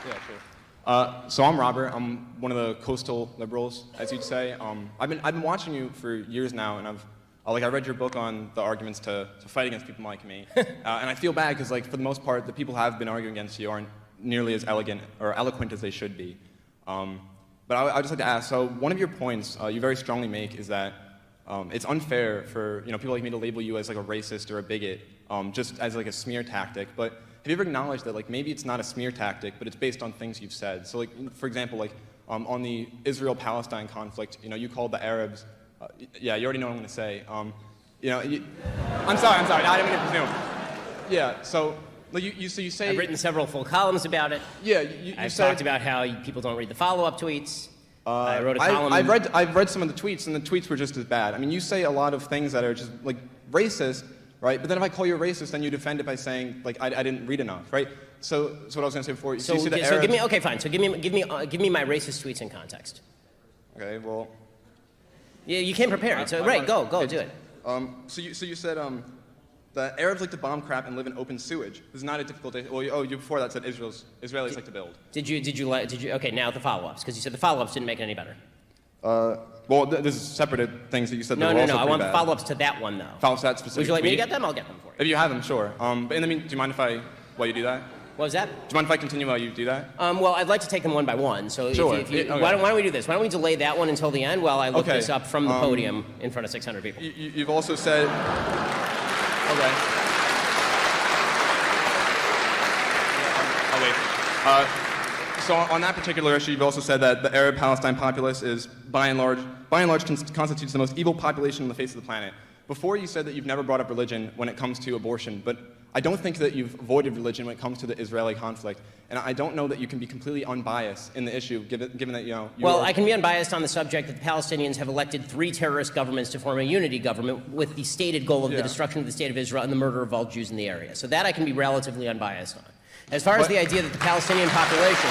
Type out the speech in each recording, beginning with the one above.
Yeah, sure. So I'm Robert. I'm one of the coastal liberals, as you'd say. I've been watching you for years now, and I read your book on the arguments to fight against people like me, and I feel bad because for the most part, the people who have been arguing against you aren't nearly as elegant or eloquent as they should be. But I'd just like to ask. So one of your points you very strongly make is that it's unfair for people like me to label you as like a racist or a bigot, just as like a smear tactic. But have you ever acknowledged that maybe it's not a smear tactic, but it's based on things you've said? So for example, on the Israel-Palestine conflict, you called the Arabs. Yeah, you already know what I'm going to say. I'm sorry. No, I didn't mean to presume. Yeah. So you say I've written several full columns about it. Yeah. I've talked about how people don't read the follow-up tweets. I wrote a column. I've read some of the tweets, and the tweets were just as bad. I mean, you say a lot of things that are just racist, right? But then if I call you a racist, then you defend it by saying I didn't read enough, right? So that's what I was going to say before. So give me okay, fine. So give me my racist tweets in context. Okay, well. Yeah, you came prepared. So go do it. So you said the Arabs like to bomb crap and live in open sewage. This is not a difficult. Well, you before that said Israelis like to build. Did you? Okay, now the follow-ups, because you said the follow-ups didn't make it any better. Well, this is separate things that you said. No. I want bad. the follow-ups to that one though. Follow-ups to that specific. Would you like me to tweet? get them? I'll get them for you. If you have them, sure. But in the meantime, do you mind while you do that? What was that? Do you mind if I continue while you do that? Well, I'd like to take them one by one. So sure. Okay. Why don't we do this? Why don't we delay that one until the end while I look this up from the podium in front of 600 people? You've also said. Okay. Oh wait. So on that particular issue, you've also said that the Arab-Palestine populace is by and large constitutes the most evil population on the face of the planet. Before you said that you've never brought up religion when it comes to abortion, but I don't think that you've avoided religion when it comes to the Israeli conflict, and I don't know that you can be completely unbiased in the issue, given that Well, I can be unbiased on the subject that the Palestinians have elected 3 terrorist governments to form a unity government with the stated goal of the destruction of the state of Israel and the murder of all Jews in the area. So that I can be relatively unbiased on. As far as the idea that the Palestinian population.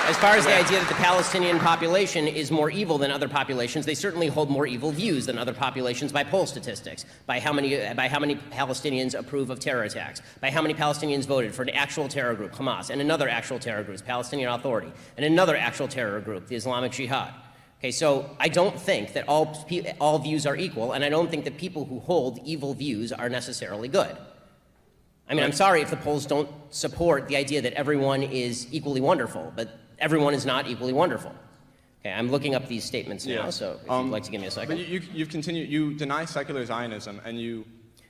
As far as the idea that the Palestinian population is more evil than other populations, they certainly hold more evil views than other populations by poll statistics, by how many Palestinians approve of terror attacks, by how many Palestinians voted for an actual terror group, Hamas, and another actual terror group, Palestinian Authority, and another actual terror group, the Islamic Jihad. Okay, so I don't think that all views are equal, and I don't think that people who hold evil views are necessarily good. I mean, I'm sorry if the polls don't support the idea that everyone is equally wonderful, but everyone is not equally wonderful. Okay, I'm looking up these statements now, so if you'd like to give me a second. But you've continued, you deny secular Zionism, and you...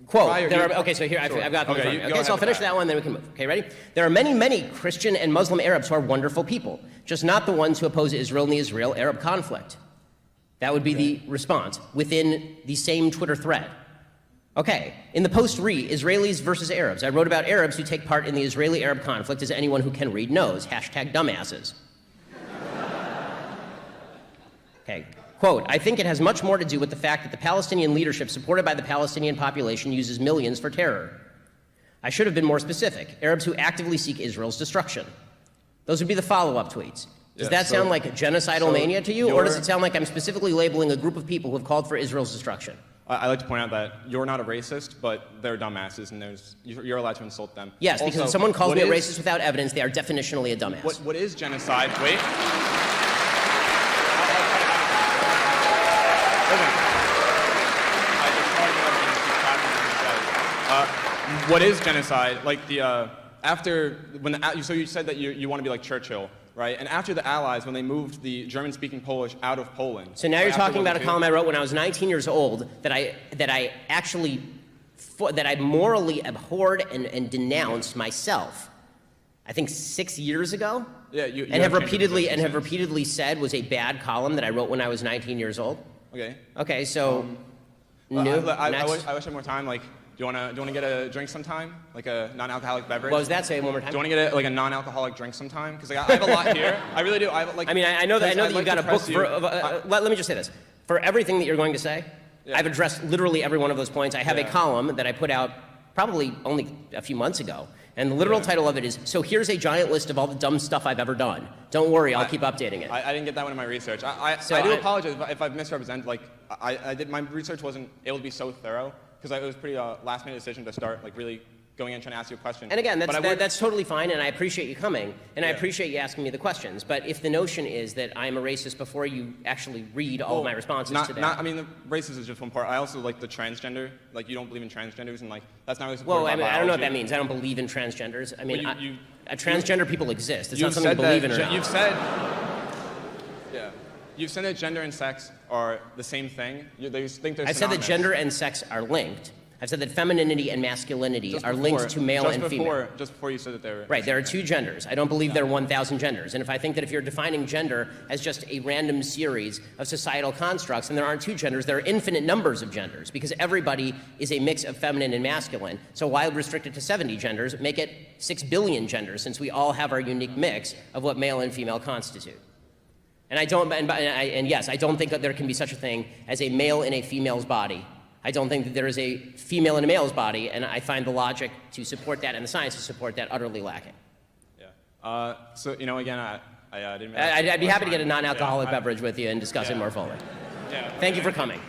Quote, okay, so here, I've got them in front of me. Okay, so I'll finish that one, then we can move. Okay, ready? There are many, many Christian and Muslim Arabs who are wonderful people, just not the ones who oppose Israel in the Israel-Arab conflict. That would be the response within the same Twitter thread. Okay, in the post Israelis versus Arabs, I wrote about Arabs who take part in the Israeli-Arab conflict, as anyone who can read knows. #dumbasses. Okay, quote, I think it has much more to do with the fact that the Palestinian leadership supported by the Palestinian population uses millions for terror. I should have been more specific. Arabs who actively seek Israel's destruction. Those would be the follow-up tweets. Does that sound like genocidal mania to you, or does it sound like I'm specifically labeling a group of people who have called for Israel's destruction? I like to point out that you're not a racist, but they're dumbasses, and you're allowed to insult them. Yes, because if someone calls me a racist without evidence, they are definitionally a dumbass. What is genocide? Wait. What is genocide? Like so you said that you want to be like Churchill, right? And after the Allies, when they moved the German-speaking Polish out of Poland. So now you're talking about a column I wrote when I was 19 years old that I morally abhorred and denounced myself. I think 6 years ago. Yeah, and have repeatedly said was a bad column that I wrote when I was 19 years old. Okay. Okay, so I wish I had more time. Like, do you want to get a drink sometime? Like a non-alcoholic beverage? What was that? Say it one more time. Do you want to get a non-alcoholic drink sometime? Because I have a lot here. I really do. I know that you've got a book for. Let me just say this. For everything that you're going to say, I've addressed literally every one of those points. I have a column that I put out probably only a few months ago. And the literal title of it is, so here's a giant list of all the dumb stuff I've ever done. Don't worry, I'll keep updating it. I didn't get that one in my research. I do apologize if I've misrepresented. My research wasn't able to be so thorough, because it was a pretty last-minute decision to start really going in trying to ask you a question. And again, But I would- that's totally fine, and I appreciate you coming, and I appreciate you asking me the questions. But if the notion is that I'm a racist before you actually read all of my responses to that. I mean, the racist is just one part. I also like the transgender. Like, you don't believe in transgenders, and like that's not really Well, supported I by mean, I don't know what biology. that means. I don't believe in transgenders. I mean, Well, transgender people exist. It's not You've something said you believe in that or not. You've said that gender and sex are the same thing. They think they're I said that synonymous. gender and sex are linked. I've said that femininity and masculinity Just are before- linked to male and female. Just before you said that they were... Right, there are two genders. I don't believe there are 1,000 genders. And if I think that if you're defining gender as just a random series of societal constructs, then there aren't two genders, there are infinite numbers of genders, because everybody is a mix of feminine and masculine. So why restrict it to 70 genders? Make it 6 billion genders, since we all have our unique mix of what male and female constitute. And yes, I don't think that there can be such a thing as a male in a female's body. I don't think that there is a female in a male's body, and I find the logic to support that and the science to support that utterly lacking. Yeah. So, you know, again, I didn't... I'd be happy to get a non-alcoholic beverage with you and discuss it more fully. Yeah. Thank you for coming.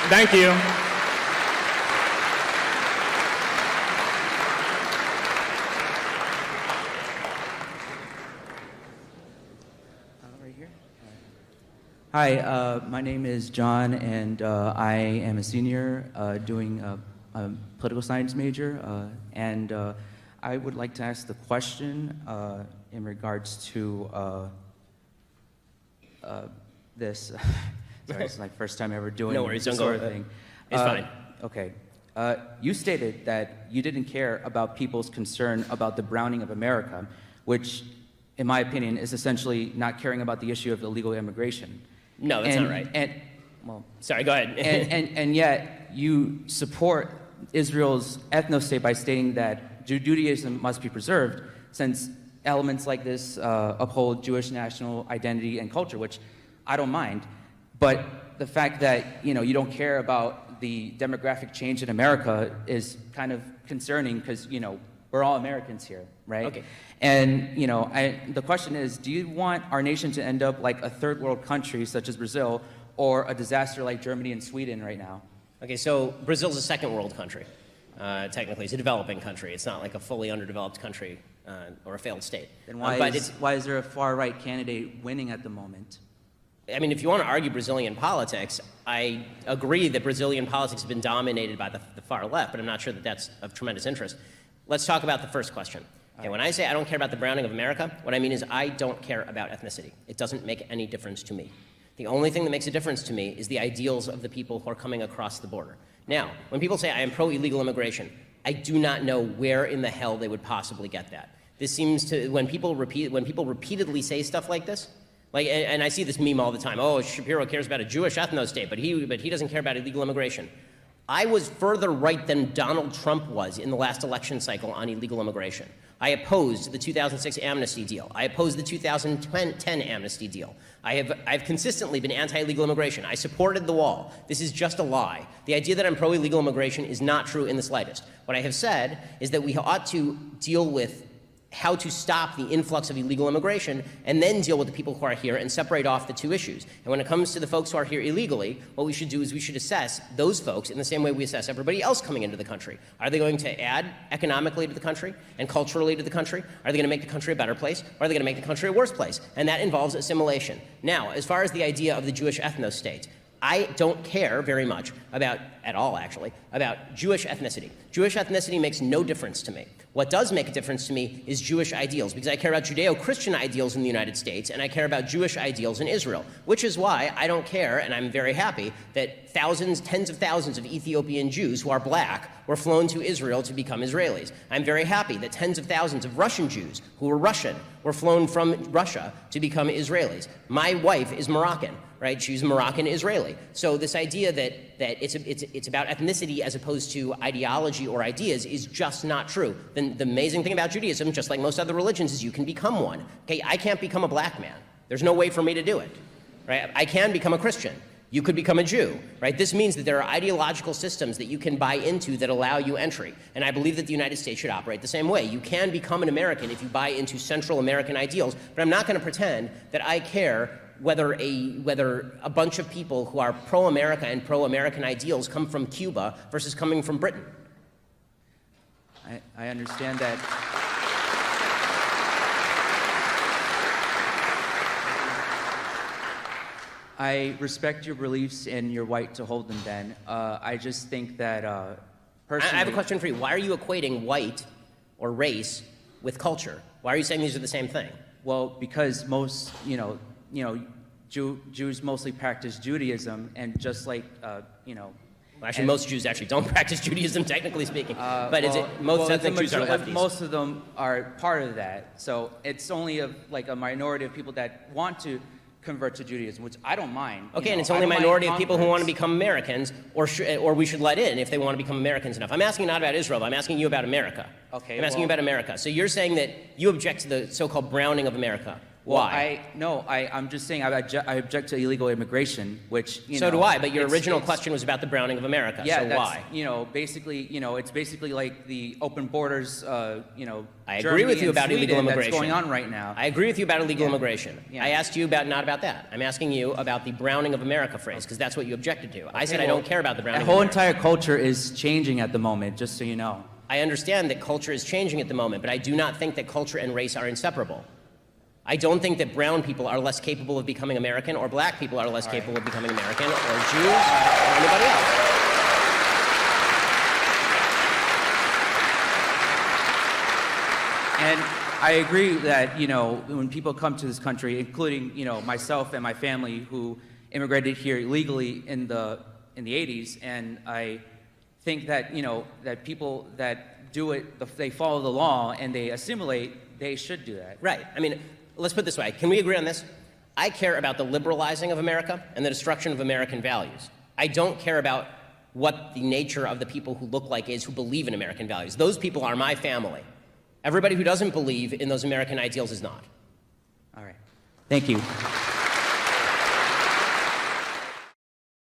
Thank you. Right here. Hi, my name is John, and I am a senior doing a political science major, and I would like to ask the question in regards to this. Sorry, it's my first time ever doing No worries, this don't go sort of with it. thing. It's fine. Okay. You stated that you didn't care about people's concern about the browning of America, which, in my opinion, is essentially not caring about the issue of illegal immigration. No, that's not right. Sorry, go ahead. And yet you support Israel's ethno-state by stating that Judaism must be preserved, since elements like this uphold Jewish national identity and culture, which I don't mind. But the fact that you don't care about the demographic change in America is kind of concerning, because we're all Americans here, right? Okay. And the question is, do you want our nation to end up like a third world country such as Brazil, or a disaster like Germany and Sweden right now? Okay, so Brazil's a second world country. Technically, it's a developing country. It's not like a fully underdeveloped country or a failed state. Then why is there a far right candidate winning at the moment? I mean, if you want to argue Brazilian politics, I agree that Brazilian politics has been dominated by the far left, but I'm not sure that that's of tremendous interest. Let's talk about the first question. Okay, when I say I don't care about the browning of America, what I mean is I don't care about ethnicity. It doesn't make any difference to me. The only thing that makes a difference to me is the ideals of the people who are coming across the border. Now, when people say I am pro-illegal immigration, I do not know where in the hell they would possibly get that. This seems to, when people repeatedly say stuff like this, and I see this meme all the time, oh, Shapiro cares about a Jewish ethno-state, but he doesn't care about illegal immigration. I was further right than Donald Trump was in the last election cycle on illegal immigration. I opposed the 2006 amnesty deal. I opposed the 2010 amnesty deal. I've consistently been anti-illegal immigration. I supported the wall. This is just a lie. The idea that I'm pro-illegal immigration is not true in the slightest. What I have said is that we ought to deal with how to stop the influx of illegal immigration, and then deal with the people who are here and separate off the two issues. And when it comes to the folks who are here illegally, what we should do is we should assess those folks in the same way we assess everybody else coming into the country. Are they going to add economically to the country and culturally to the country? Are they going to make the country a better place? Or are they going to make the country a worse place? And that involves assimilation. Now, as far as the idea of the Jewish ethno-state, I don't care very much about Jewish ethnicity. Jewish ethnicity makes no difference to me. What does make a difference to me is Jewish ideals, because I care about Judeo-Christian ideals in the United States, and I care about Jewish ideals in Israel, which is why I don't care, and I'm very happy, that tens of thousands of Ethiopian Jews who are black were flown to Israel to become Israelis. I'm very happy that tens of thousands of Russian Jews who were Russian were flown from Russia to become Israelis. My wife is Moroccan, right? She's Moroccan Israeli. So this idea that it's about ethnicity as opposed to ideology or ideas is just not true. The amazing thing about Judaism, just like most other religions, is you can become one. Okay, I can't become a black man. There's no way for me to do it, right? I can become a Christian. You could become a Jew, right? This means that there are ideological systems that you can buy into that allow you entry. And I believe that the United States should operate the same way. You can become an American if you buy into Central American ideals, but I'm not going to pretend that I care whether a bunch of people who are pro-America and pro-American ideals come from Cuba versus coming from Britain. I understand that. I respect your beliefs and your right to hold them, Ben. I just think that personally... I have a question for you. Why are you equating white or race with culture? Why are you saying these are the same thing? Well, because most, Jews mostly practice Judaism, and just like, Well, actually, most Jews actually don't practice Judaism, technically speaking. But most ethnic Jews are lefties. Most of them are part of that. So it's only a minority of people that want to convert to Judaism, which I don't mind. Okay, and it's only a minority of people who want to become Americans, or we should let in if they want to become Americans enough. I'm asking not about Israel, I'm asking you about America. Okay, I'm asking you about America. So you're saying that you object to the so-called browning of America. Why? I'm just saying I object to illegal immigration, which, So do I, but your original question was about the browning of America, yeah, so why? It's basically like the open borders, I agree Germany with you and about illegal Sweden immigration. that's going on right now. I agree with you about illegal immigration. Yeah. I asked you not about that. I'm asking you about the browning of America phrase, because that's what you objected to. I said I don't care about the browning The whole of America. entire culture is changing at the moment, just so you know. I understand that culture is changing at the moment, but I do not think that culture and race are inseparable. I don't think that brown people are less capable of becoming American, or black people are less capable of becoming American, or Jews, or anybody else. And I agree that, when people come to this country, including, myself and my family who immigrated here illegally in the 80s, and I think that, that people that do it, they follow the law and they assimilate, they should do that. Right. I mean, let's put it this way. Can we agree on this? I care about the liberalizing of America and the destruction of American values. I don't care about what the nature of the people who look like is who believe in American values. Those people are my family. Everybody who doesn't believe in those American ideals is not. All right. Thank you.